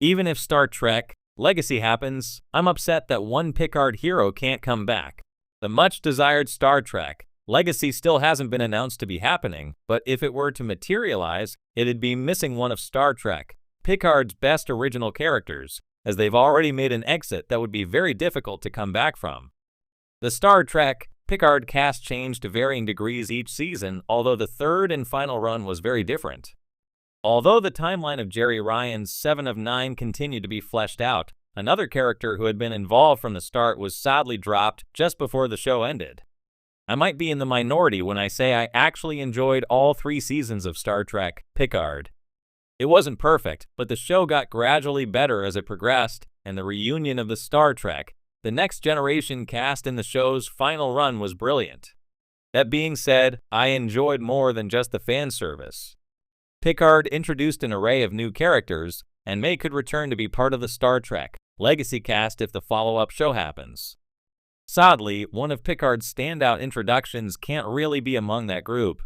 Even if Star Trek Legacy happens, I'm upset that one Picard hero can't come back. The much-desired Star Trek Legacy still hasn't been announced to be happening, but if it were to materialize, it'd be missing one of Star Trek Picard's best original characters, as they've already made an exit that would be very difficult to come back from. The Star Trek Picard cast changed to varying degrees each season, although the third and final run was very different. Although the timeline of Jeri Ryan's 7 of 9 continued to be fleshed out, another character who had been involved from the start was sadly dropped just before the show ended. I might be in the minority when I say I actually enjoyed all 3 seasons of Star Trek Picard. It wasn't perfect, but the show got gradually better as it progressed, and the reunion of the Star Trek The Next Generation cast in the show's final run was brilliant. That being said, I enjoyed more than just the fan service. Picard introduced an array of new characters, and May could return to be part of the Star Trek Legacy cast if the follow-up show happens. Sadly, one of Picard's standout introductions can't really be among that group.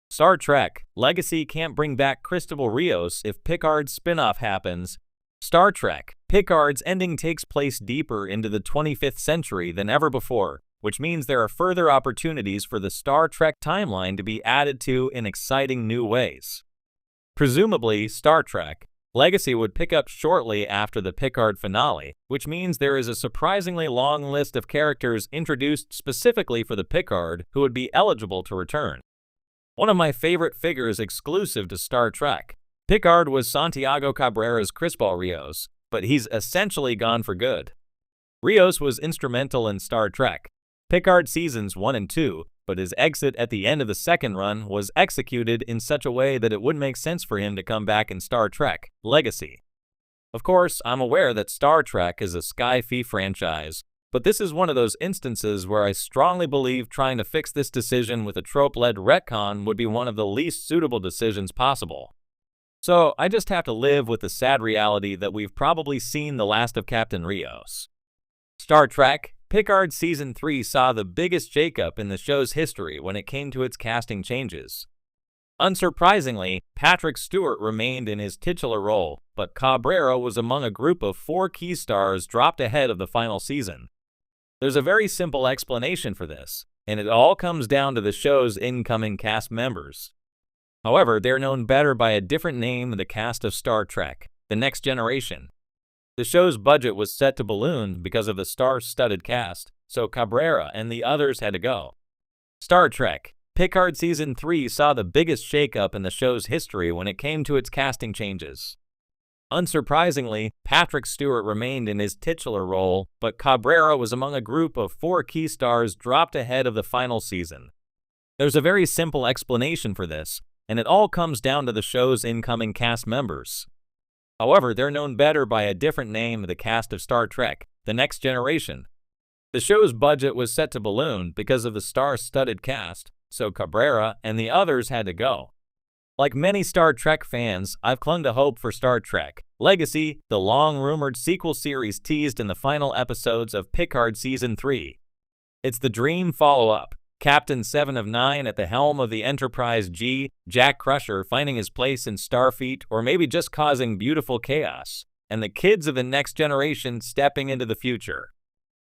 Star Trek Legacy can't bring back Captain Rios if Picard's spin-off happens. Star Trek Picard's ending takes place deeper into the 25th century than ever before, which means there are further opportunities for the Star Trek timeline to be added to in exciting new ways. Presumably, Star Trek Legacy would pick up shortly after the Picard finale, which means there is a surprisingly long list of characters introduced specifically for the Picard who would be eligible to return. One of my favorite figures exclusive to Star Trek Picard was Santiago Cabrera's Captain Rios, but he's essentially gone for good. Rios was instrumental in Star Trek Picard seasons 1 and 2, but his exit at the end of the second run was executed in such a way that it wouldn't make sense for him to come back in Star Trek Legacy. Of course, I'm aware that Star Trek is a sci-fi franchise, but this is one of those instances where I strongly believe trying to fix this decision with a trope-led retcon would be one of the least suitable decisions possible. So I just have to live with the sad reality that we've probably seen the last of Captain Rios. Star Trek Picard Season 3 saw the biggest shakeup in the show's history when it came to its casting changes. Unsurprisingly, Patrick Stewart remained in his titular role, but Cabrera was among a group of 4 key stars dropped ahead of the final season. There's a very simple explanation for this, and it all comes down to the show's incoming cast members. However, they're known better by a different name than the cast of Star Trek The Next Generation. The show's budget was set to balloon because of the star-studded cast, so Cabrera and the others had to go. Star Trek Picard Season 3 saw the biggest shakeup in the show's history when it came to its casting changes. Unsurprisingly, Patrick Stewart remained in his titular role, but Cabrera was among a group of 4 key stars dropped ahead of the final season. There's a very simple explanation for this, and it all comes down to the show's incoming cast members. However, they're known better by a different name than the cast of Star Trek The Next Generation. The show's budget was set to balloon because of the star-studded cast, so Cabrera and the others had to go. Like many Star Trek fans, I've clung to hope for Star Trek Legacy, the long-rumored sequel series teased in the final episodes of Picard Season 3. It's the dream follow-up. Captain 7 of 9 at the helm of the Enterprise G, Jack Crusher finding his place in Starfleet or maybe just causing beautiful chaos, and the kids of the next generation stepping into the future.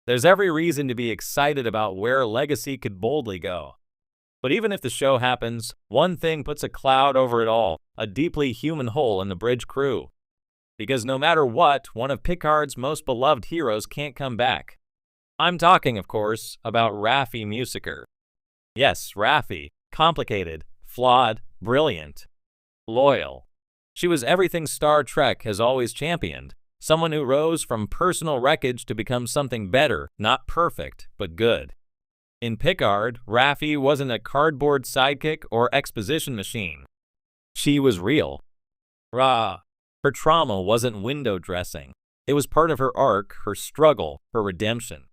There's every reason to be excited about where Legacy could boldly go. But even if the show happens, one thing puts a cloud over it all, a deeply human hole in the bridge crew. Because no matter what, one of Picard's most beloved heroes can't come back. I'm talking, of course, about Raffi Musiker. Yes, Raffi. Complicated, flawed, brilliant, loyal. She was everything Star Trek has always championed. Someone who rose from personal wreckage to become something better, not perfect, but good. In Picard, Raffi wasn't a cardboard sidekick or exposition machine. She was real. Her trauma wasn't window dressing. It was part of her arc, her struggle, her redemption.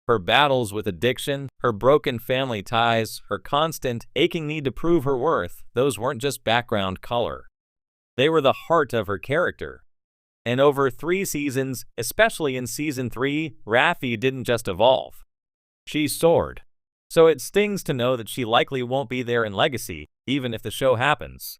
Her battles with addiction, her broken family ties, her constant, aching need to prove her worth, those weren't just background color. They were the heart of her character. And over 3 seasons, especially in Season 3, Raffi didn't just evolve. She soared. So it stings to know that she likely won't be there in Legacy, even if the show happens.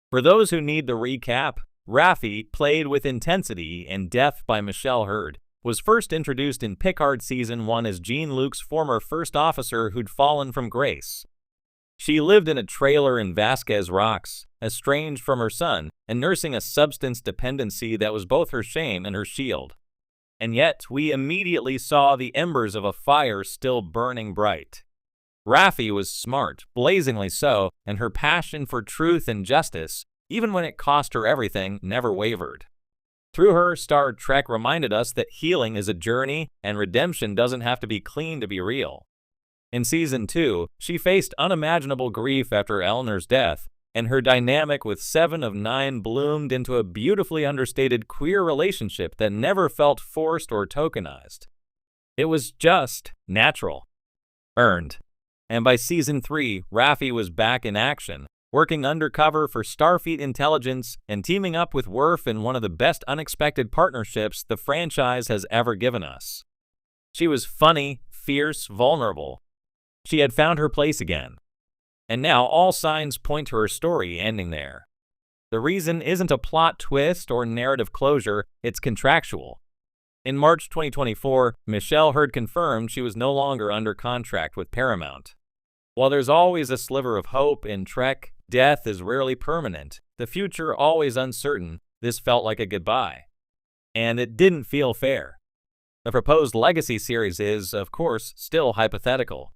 For those who need the recap, Raffi, played with intensity and depth by Michelle Hurd, was first introduced in Picard Season 1 as Jean-Luc's former first officer who'd fallen from grace. She lived in a trailer in Vasquez Rocks, estranged from her son, and nursing a substance dependency that was both her shame and her shield. And yet, we immediately saw the embers of a fire still burning bright. Raffi was smart, blazingly so, and her passion for truth and justice, even when it cost her everything, never wavered. Through her, Star Trek reminded us that healing is a journey, and redemption doesn't have to be clean to be real. In Season 2, she faced unimaginable grief after Elnor's death, and her dynamic with 7 of 9 bloomed into a beautifully understated queer relationship that never felt forced or tokenized. It was just natural. Earned. And by Season 3, Raffi was back in action, working undercover for Starfleet intelligence and teaming up with Worf in one of the best unexpected partnerships the franchise has ever given us. She was funny, fierce, vulnerable. She had found her place again. And now all signs point to her story ending there. The reason isn't a plot twist or narrative closure, it's contractual. In March 2024, Michelle Hurd confirmed she was no longer under contract with Paramount. While there's always a sliver of hope in Trek, death is rarely permanent, the future always uncertain, this felt like a goodbye. And it didn't feel fair. The proposed Legacy series is, of course, still hypothetical.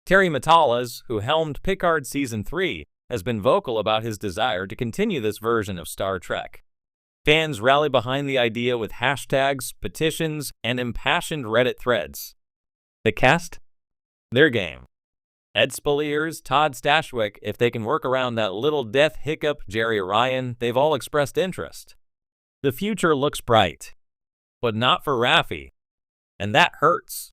Terry Matalas, who helmed Picard Season 3, has been vocal about his desire to continue this version of Star Trek. Fans rally behind the idea with hashtags, petitions, and impassioned Reddit threads. The cast? Their game. Ed Spaliers, Todd Stashwick, if they can work around that little death hiccup, Jerry Ryan, they've all expressed interest. The future looks bright. But not for Raffi. And that hurts.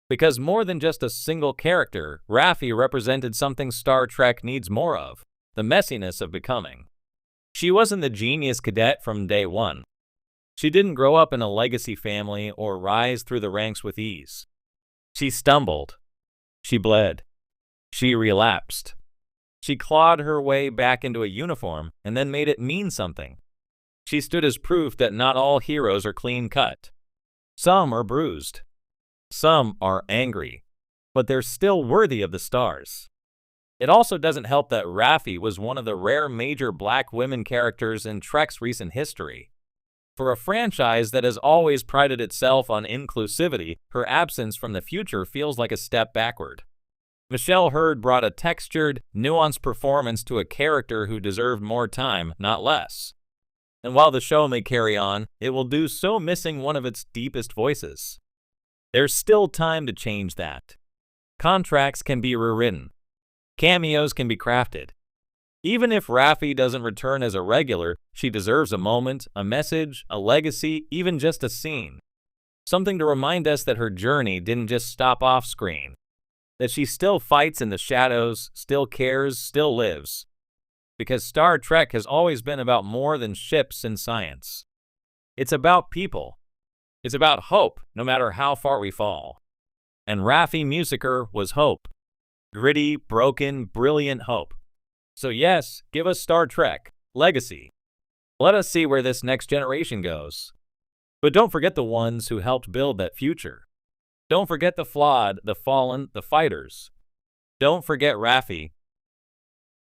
Because more than just a single character, Raffi represented something Star Trek needs more of, the messiness of becoming. She wasn't the genius cadet from day one. She didn't grow up in a legacy family or rise through the ranks with ease. She stumbled. She bled. She relapsed. She clawed her way back into a uniform and then made it mean something. She stood as proof that not all heroes are clean-cut. Some are bruised. Some are angry, but they're still worthy of the stars. It also doesn't help that Raffi was one of the rare major black women characters in Trek's recent history. For a franchise that has always prided itself on inclusivity, her absence from the future feels like a step backward. Michelle Hurd brought a textured, nuanced performance to a character who deserved more time, not less. And while the show may carry on, it will do so missing one of its deepest voices. There's still time to change that. Contracts can be rewritten. Cameos can be crafted. Even if Raffi doesn't return as a regular, she deserves a moment, a message, a legacy, even just a scene. Something to remind us that her journey didn't just stop off screen. That she still fights in the shadows, still cares, still lives. Because Star Trek has always been about more than ships and science. It's about people. It's about hope, no matter how far we fall. And Raffi Musiker was hope. Gritty, broken, brilliant hope. So yes, give us Star Trek, Legacy. Let us see where this next generation goes. But don't forget the ones who helped build that future. Don't forget the flawed, the fallen, the fighters. Don't forget Raffi.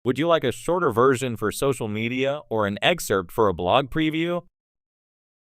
Would you like a shorter version for social media or an excerpt for a blog preview?